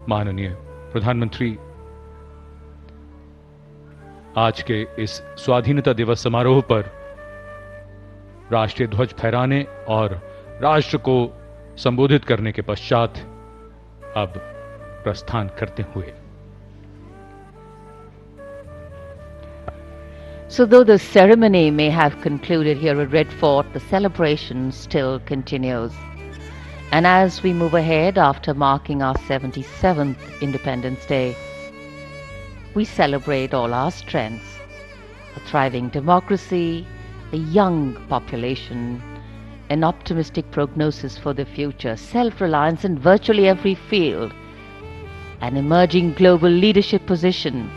माननीय प्रधानमंत्री, आज के इस स्वाधीनता दिवस समारोह पर राष्ट्रीय ध्वज फहराने और राष्ट्र को संबोधित करने के पश्चात अब प्रस्थान करते हुए। So though the ceremony may have concluded here at Red Fort, the celebration still continues. And as we move ahead after marking our 77th Independence Day, we celebrate all our strengths: a thriving democracy, a young population, an optimistic prognosis for the future, self-reliance in virtually every field, an emerging global leadership position,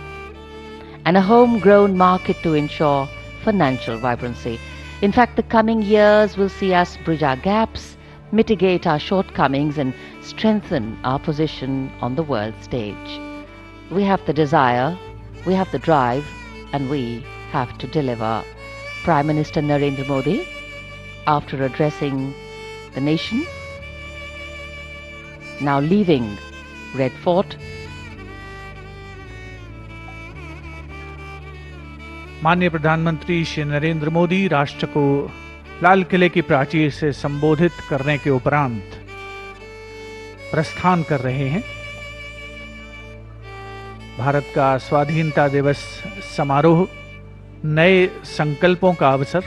and a homegrown market to ensure financial vibrancy. In fact, the coming years will see us bridge our gaps, mitigate our shortcomings, and strengthen our position on the world stage. We have the desire, we have the drive, and we have to deliver. Prime Minister Narendra Modi, after addressing the nation, now leaving Red Fort. माननीय प्रधानमंत्री श्री नरेंद्र मोदी राष्ट्र को लाल किले की प्राचीर से संबोधित करने के उपरांत प्रस्थान कर रहे हैं। भारत का स्वाधीनता दिवस समारोह नए संकल्पों का अवसर।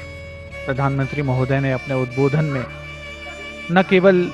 प्रधानमंत्री महोदय ने अपने उद्बोधन में न केवल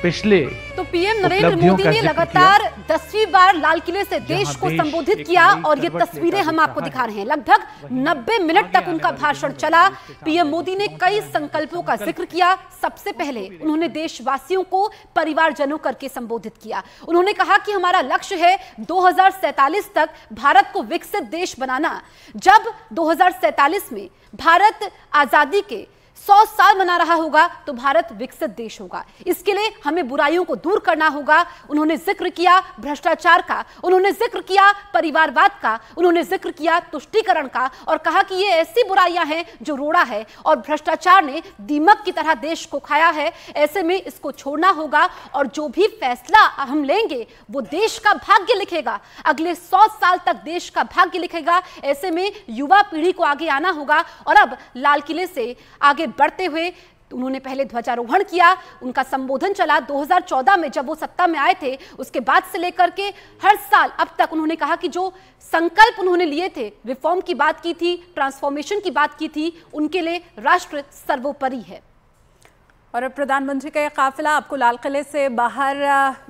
पिछले तो पीएम नरेंद्र मोदी ने लगातार 10वीं बार लाल किले से देश को संबोधित किया और ये तस्वीरें हम आपको दिखा रहे हैं। लगभग 90 मिनट तक उनका भाषण चला। पीएम मोदी ने कई संकल्पों का जिक्र किया। सबसे पहले उन्होंने देशवासियों को परिवारजनों करके संबोधित किया। उन्होंने कहा कि हमारा लक्ष्य है 2047 तक भारत को विकसित देश बनाना। जब 2047 में भारत आजादी के 100 साल मना रहा होगा तो भारत विकसित देश होगा। इसके लिए हमें बुराइयों को दूर करना होगा। उन्होंने जिक्र किया भ्रष्टाचार का, उन्होंने जिक्र किया परिवारवाद का, उन्होंने जिक्र किया तुष्टीकरण का और कहा कि ये ऐसी बुराइयां हैं जो रोड़ा है और भ्रष्टाचार ने दीमक की तरह देश को खाया है। ऐसे में इसको छोड़ना होगा और जो भी फैसला हम लेंगे वो देश का भाग्य लिखेगा, अगले 100 साल तक देश का भाग्य लिखेगा। ऐसे में युवा पीढ़ी को आगे आना होगा। और अब लाल किले से आगे बढ़ते हुए उन्होंने पहले ध्वजारोहण किया। उनका संबोधन चला 2014 में जब वो सत्ता में आए थे, उसके बाद से लेकर के हर साल अब तक उन्होंने कहा कि जो संकल्प उन्होंने लिए थे, रिफॉर्म की बात की थी, ट्रांसफॉर्मेशन की बात की थी, उनके लिए राष्ट्र सर्वोपरि है। और प्रधानमंत्री का यह काफिला आपको लाल किले से बाहर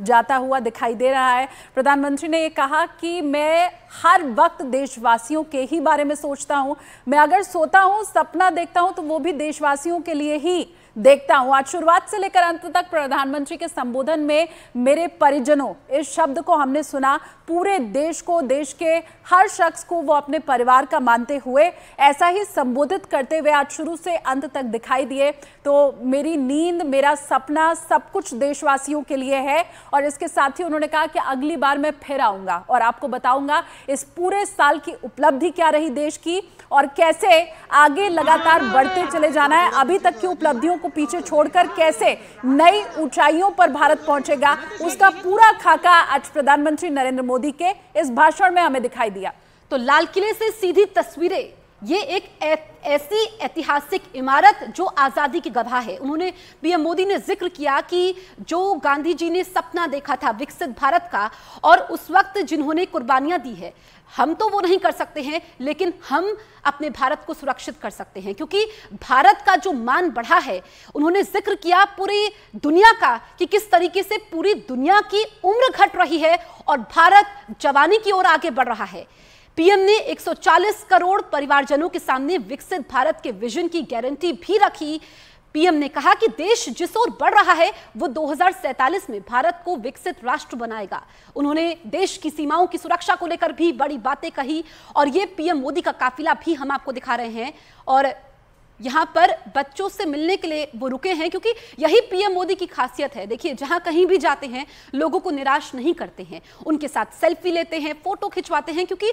जाता हुआ दिखाई दे रहा है। प्रधानमंत्री ने ये कहा कि मैं हर वक्त देशवासियों के ही बारे में सोचता हूं। मैं अगर सोता हूं, सपना देखता हूं तो वो भी देशवासियों के लिए ही देखता हूं। आज शुरुआत से लेकर अंत तक प्रधानमंत्री के संबोधन में मेरे परिजनों इस शब्द को हमने सुना। पूरे देश को, देश के हर शख्स को वो अपने परिवार का मानते हुए ऐसा ही संबोधित करते हुए आज शुरू से अंत तक दिखाई दिए। तो मेरी नींद, मेरा सपना, सब कुछ देशवासियों के लिए है। और इसके साथ ही उन्होंने कहा कि अगली बार मैं फिर आऊंगा और आपको बताऊंगा इस पूरे साल की उपलब्धि क्या रही देश की और कैसे आगे लगातार बढ़ते चले जाना है। अभी तक की उपलब्धियों को पीछे छोड़कर कैसे नई ऊंचाइयों पर भारत पहुंचेगा, उसका पूरा खाका आज प्रधानमंत्री नरेंद्र मोदी के इस भाषण में हमें दिखाई दिया। तो लाल किले से सीधी तस्वीरें, ये एक ऐसी ऐतिहासिक इमारत जो आजादी की गवाह है। उन्होंने पीएम मोदी ने जिक्र किया कि जो गांधी जी ने सपना देखा था विकसित भारत का और उस वक्त जिन्होंने कुर्बानियां दी है, हम तो वो नहीं कर सकते हैं, लेकिन हम अपने भारत को सुरक्षित कर सकते हैं क्योंकि भारत का जो मान बढ़ा है। उन्होंने जिक्र किया पूरी दुनिया का कि किस तरीके से पूरी दुनिया की उम्र घट रही है और भारत जवानी की ओर आगे बढ़ रहा है। पीएम ने 140 करोड़ परिवारजनों के सामने विकसित भारत के विजन की गारंटी भी रखी। पीएम ने कहा कि देश जिस ओर बढ़ रहा है वो 2047 में भारत को विकसित राष्ट्र बनाएगा। उन्होंने देश की सीमाओं की सुरक्षा को लेकर भी बड़ी बातें कही और ये पीएम मोदी का काफिला भी हम आपको दिखा रहे हैं। और यहाँ पर बच्चों से मिलने के लिए वो रुके हैं क्योंकि यही पीएम मोदी की खासियत है। देखिए, जहां कहीं भी जाते हैं लोगों को निराश नहीं करते हैं, उनके साथ सेल्फी लेते हैं, फोटो खिंचवाते हैं क्योंकि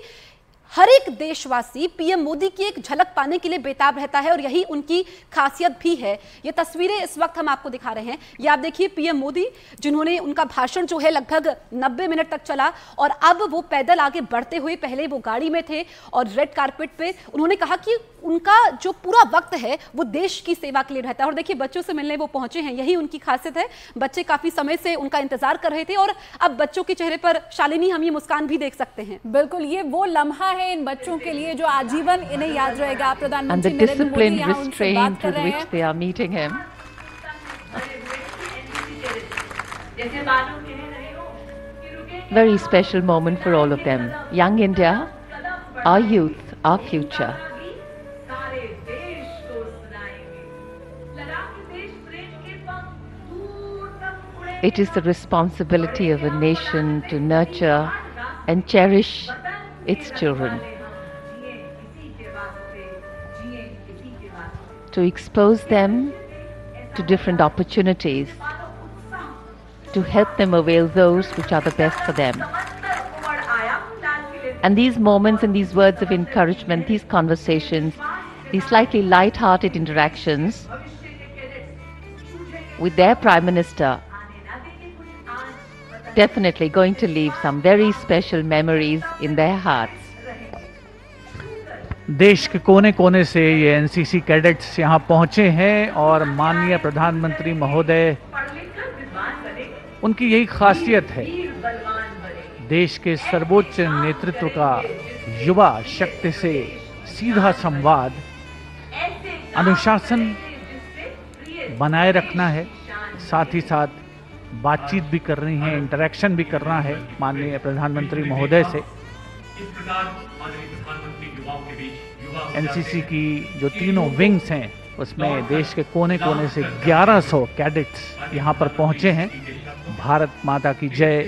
हर एक देशवासी पीएम मोदी की एक झलक पाने के लिए बेताब रहता है और यही उनकी खासियत भी है। ये तस्वीरें इस वक्त हम आपको दिखा रहे हैं। ये आप देखिए पीएम मोदी, जिन्होंने उनका भाषण जो है लगभग 90 मिनट तक चला और अब वो पैदल आगे बढ़ते हुए, पहले वो गाड़ी में थे और रेड कारपेट पे उन्होंने कहा कि उनका जो पूरा वक्त है वो देश की सेवा के लिए रहता है। और देखिए बच्चों से मिलने वो पहुंचे हैं, यही उनकी खासियत है। बच्चे काफी समय से उनका इंतजार कर रहे थे और अब बच्चों के चेहरे पर शालिनी हम ये मुस्कान भी देख सकते हैं। बिल्कुल, ये वो लम्हा है इन बच्चों के लिए जो आजीवन इन्हें याद रहेगा। प्रधानमंत्री नरेंद्र मोदी यहाँ उनसे बात कर रहे हैं। Very special moment for all of them. Young India, our youth, our future. It is the responsibility of a nation to nurture and cherish its children, to expose them to different opportunities, to help them avail those which are the best for them. And these moments and these words of encouragement, these conversations, these slightly light-hearted interactions with their Prime Minister, definitely going to leave some very special memories in their hearts. देश के कोने कोने से ये NCC cadets यहाँ पहुँचे हैं और माननीय प्रधानमंत्री महोदय, उनकी यही खासियत है, देश के सर्वोच्च नेतृत्व का युवा शक्ति से सीधा संवाद, अनुशासन बनाए रखना है, साथ ही साथ बातचीत भी कर रही हैं, इंटरेक्शन भी करना है माननीय प्रधानमंत्री महोदय से। एनसीसी की जो तीनों विंग्स हैं उसमें देश के कोने कोने से 1100 कैडेट्स यहाँ पर पहुँचे हैं, भारत माता की जय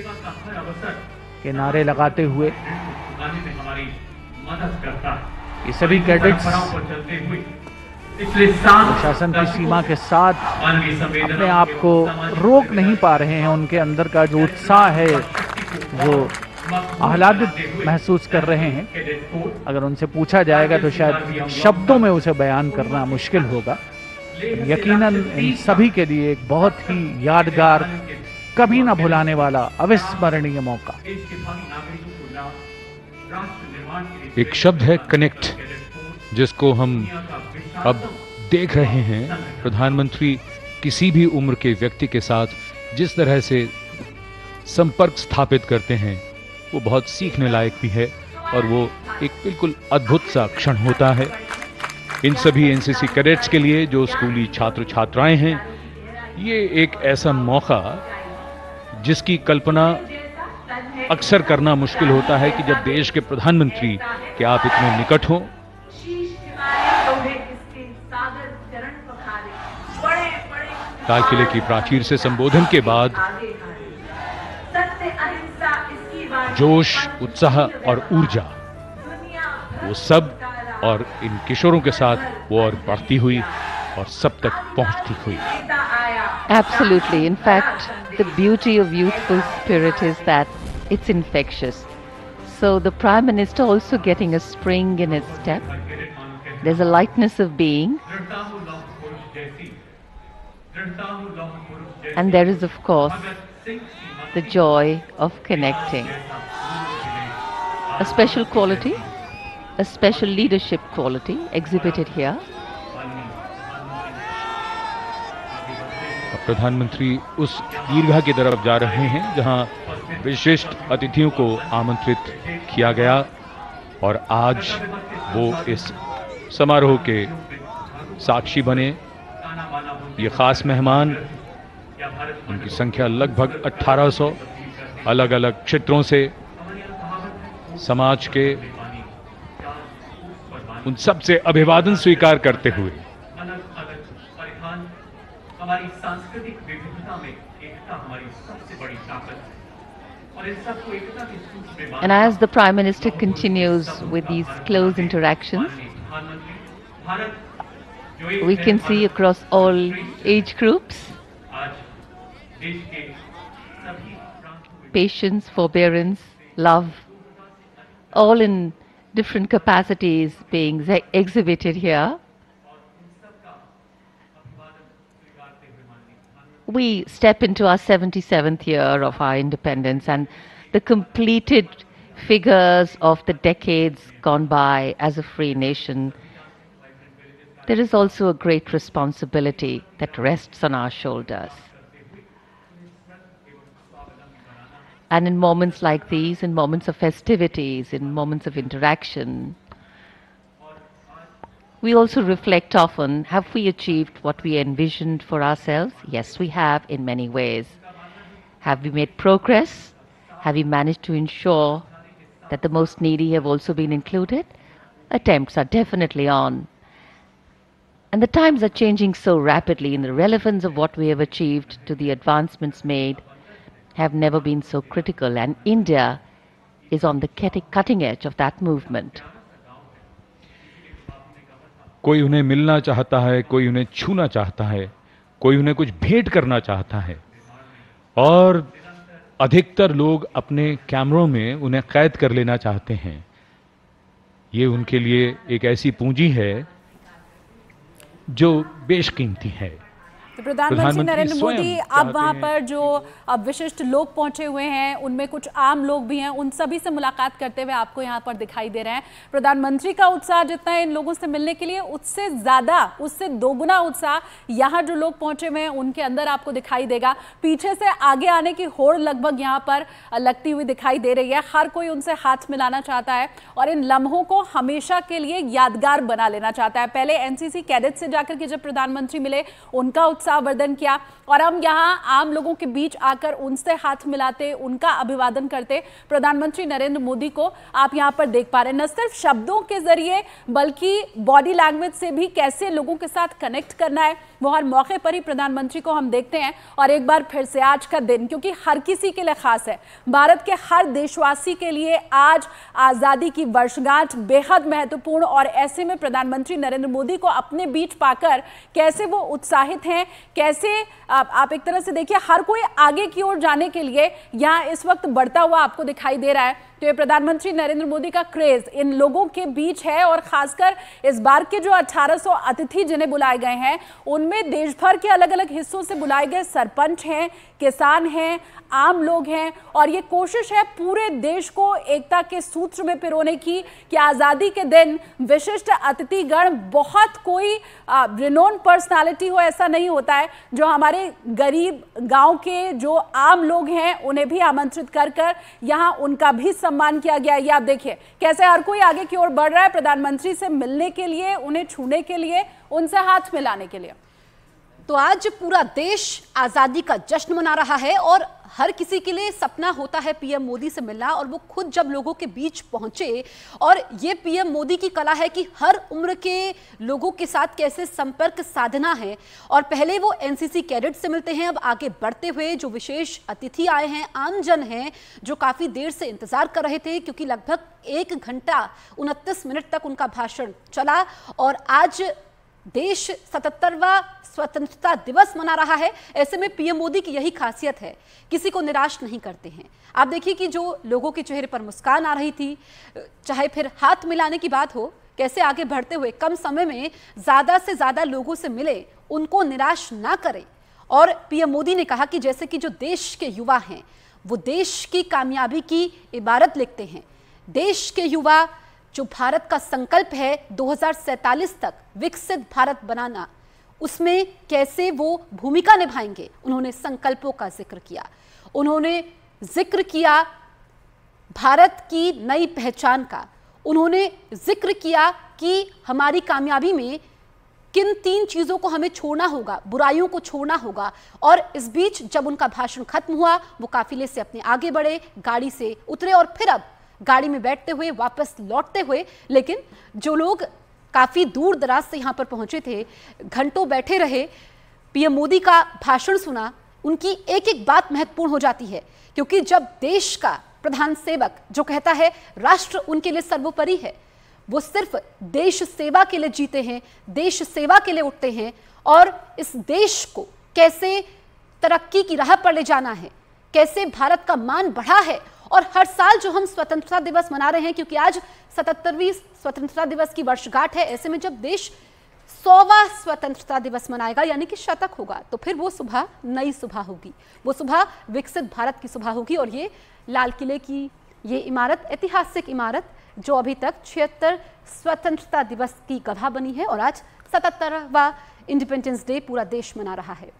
के नारे लगाते हुए। ये सभी कैडेट्स प्रशासन की सीमा के साथ अपने आप को रोक नहीं पा रहे हैं, उनके अंदर का जो उत्साह है वो आह्लादित महसूस कर रहे हैं। अगर उनसे पूछा जाएगा तो शायद शब्दों में उसे बयान करना मुश्किल होगा। यकीनन इन सभी के लिए एक बहुत ही यादगार, कभी ना भुलाने वाला, अविस्मरणीय मौका। एक शब्द है कनेक्ट, जिसको हम अब देख रहे हैं। प्रधानमंत्री किसी भी उम्र के व्यक्ति के साथ जिस तरह से संपर्क स्थापित करते हैं वो बहुत सीखने लायक भी है और वो एक बिल्कुल अद्भुत सा क्षण होता है। इन सभी एनसीसी कैडेट्स के लिए, जो स्कूली छात्र छात्राएं हैं, ये एक ऐसा मौका जिसकी कल्पना अक्सर करना मुश्किल होता है कि जब देश के प्रधानमंत्री के आप इतने निकट हों। लाल किले की प्राचीर से संबोधन के बाद जोश, उत्साह और ऊर्जा, वो सब और इन किशोरों के साथ वो और बढ़ती हुई और सब तक पहुंचती हुई। Absolutely. In fact, the beauty of youthful spirit is that it's infectious. So the Prime Minister also getting a spring in his step. There's a lightness of being. And there is, of course, the joy of connecting. A special quality, a special leadership quality exhibited here. प्रधानमंत्री उस दीर्घा की तरफ जा रहे हैं जहां विशिष्ट अतिथियों को आमंत्रित किया गया और आज वो इस समारोह के साक्षी बने। ये खास मेहमान, उनकी संख्या लगभग 1800, अलग अलग क्षेत्रों से समाज के, उन सब से अभिवादन स्वीकार करते हुए हमारी सांस्कृतिक विविधता में एकता हमारी सबसे बड़ी ताकत और इस सबको एकता के सूत्र में। And as the Prime Minister continues with these close interactions, we can see across all age groups patience, forbearance, love, all in different capacities being exhibited here. We step into our 77th year of our independence, and the completed figures of the decades gone by as a free nation. There is also a great responsibility that rests on our shoulders. And in moments like these, in moments of festivities, in moments of interaction, we also reflect often, have we achieved what we envisioned for ourselves? Yes, we have in many ways. Have we made progress? Have we managed to ensure that the most needy have also been included? Attempts are definitely on. And the times are changing so rapidly, and the relevance of what we have achieved to the advancements made have never been so critical, and India is on the cutting edge of that movement. कोई उन्हें मिलना चाहता है, कोई उन्हें छूना चाहता है, कोई उन्हें कुछ भेंट करना चाहता है, और अधिकतर लोग अपने कैमरों में उन्हें कैद कर लेना चाहते हैं। ये उनके लिए एक ऐसी पूंजी है जो बेशकीमती है। तो प्रधानमंत्री नरेंद्र मोदी अब वहां पर जो अब विशिष्ट लोग पहुंचे हुए हैं, उनमें कुछ आम लोग भी हैं, उन सभी से मुलाकात करते हुए आपको यहां पर दिखाई दे रहे हैं। प्रधानमंत्री का उत्साह जितना है इन लोगों से मिलने के लिए, उससे ज्यादा, उससे दोगुना उत्साह यहां जो लोग पहुंचे हुए हैं उनके अंदर आपको दिखाई देगा। पीछे से आगे आने की होड़ लगभग यहां पर लगती हुई दिखाई दे रही है। हर कोई उनसे हाथ मिलाना चाहता है और इन लम्हों को हमेशा के लिए यादगार बना लेना चाहता है। पहले एनसीसी कैडेट से जाकर के जब प्रधानमंत्री मिले, उनका उत्साहवर्धन किया, और हम यहां आम लोगों के बीच आकर उनसे हाथ मिलाते, उनका अभिवादन करते प्रधानमंत्री नरेंद्र मोदी को आप यहां पर देख पा रहे हैं। न सिर्फ शब्दों के जरिए बल्कि बॉडी लैंग्वेज से भी कैसे लोगों के साथ कनेक्ट करना है, वो हर मौके पर ही प्रधानमंत्री को हम देखते हैं। और एक बार फिर से आज का दिन, क्योंकि हर किसी के लिए खास है, भारत के हर देशवासी के लिए आज आजादी की वर्षगांठ बेहद महत्वपूर्ण, और ऐसे में प्रधानमंत्री नरेंद्र मोदी को अपने बीच पाकर कैसे वो उत्साहित हैं, कैसे आप एक तरह से देखिए हर कोई आगे की ओर जाने के लिए यहाँ इस वक्त बढ़ता हुआ आपको दिखाई दे रहा है। तो ये प्रधानमंत्री नरेंद्र मोदी का क्रेज इन लोगों के बीच है, और खासकर इस बार के जो 1800 अतिथि जिन्हें बुलाए गए हैं, उनमें देश भर के अलग अलग हिस्सों से बुलाए गए सरपंच हैं, किसान हैं, आम लोग हैं, और ये कोशिश है पूरे देश को एकता के सूत्र में पिरोने की कि आज़ादी के दिन विशिष्ट अतिथिगण बहुत कोई रिनोन पर्सनालिटी हो ऐसा नहीं होता है, जो हमारे गरीब गांव के जो आम लोग हैं उन्हें भी आमंत्रित कर कर यहाँ उनका भी सम्मान किया गया। ये आप देखिए कैसे हर कोई आगे की ओर बढ़ रहा है प्रधानमंत्री से मिलने के लिए, उन्हें छूने के लिए, उनसे हाथ मिलाने के लिए। तो आज पूरा देश आजादी का जश्न मना रहा है और हर किसी के लिए सपना होता है पीएम मोदी से मिलना, और वो खुद जब लोगों के बीच पहुंचे, और ये पीएम मोदी की कला है कि हर उम्र के लोगों के साथ कैसे संपर्क साधना है। और पहले वो एनसीसी कैडेट से मिलते हैं, अब आगे बढ़ते हुए जो विशेष अतिथि आए हैं, आमजन हैं जो काफी देर से इंतजार कर रहे थे, क्योंकि लगभग 1 घंटा 29 मिनट तक उनका भाषण चला। और आज देश 77वां स्वतंत्रता दिवस मना रहा है। ऐसे में पीएम मोदी की यही खासियत है, किसी को निराश नहीं करते हैं। आप देखिए कि जो लोगों के चेहरे पर मुस्कान आ रही थी, चाहे फिर हाथ मिलाने की बात हो, कैसे आगे बढ़ते हुए कम समय में ज्यादा से ज्यादा लोगों से मिले, उनको निराश ना करें। और पीएम मोदी ने कहा कि जैसे कि जो देश के युवा हैं वो देश की कामयाबी की इबारत लिखते हैं। देश के युवा जो भारत का संकल्प है 2047 तक विकसित भारत बनाना, उसमें कैसे वो भूमिका निभाएंगे। उन्होंने संकल्पों का जिक्र किया, उन्होंने जिक्र किया भारत की नई पहचान का, उन्होंने जिक्र किया कि हमारी कामयाबी में किन 3 चीजों को हमें छोड़ना होगा, बुराइयों को छोड़ना होगा। और इस बीच जब उनका भाषण खत्म हुआ, वो काफिले से अपने आगे बढ़े, गाड़ी से उतरे और फिर अब गाड़ी में बैठते हुए वापस लौटते हुए। लेकिन जो लोग काफी दूर दराज से यहां पर पहुंचे थे, घंटों बैठे रहे, पीएम मोदी का भाषण सुना, उनकी एक एक बात महत्वपूर्ण हो जाती है। क्योंकि जब देश का प्रधान सेवक जो कहता है राष्ट्र उनके लिए सर्वोपरि है, वो सिर्फ देश सेवा के लिए जीते हैं, देश सेवा के लिए उठते हैं, और इस देश को कैसे तरक्की की राह पर ले जाना है, कैसे भारत का मान बढ़ा है और हर साल जो हम स्वतंत्रता दिवस मना रहे हैं, क्योंकि आज 77वीं स्वतंत्रता दिवस की वर्षगांठ है, ऐसे में जब देश 100वां स्वतंत्रता दिवस मनाएगा यानी कि शतक होगा, तो फिर वो सुबह नई सुबह होगी, वो सुबह विकसित भारत की सुबह होगी। और ये लाल किले की ये इमारत, ऐतिहासिक इमारत जो अभी तक 76 स्वतंत्रता दिवस की गवाह बनी है और आज 77वां इंडिपेंडेंस डे पूरा देश मना रहा है।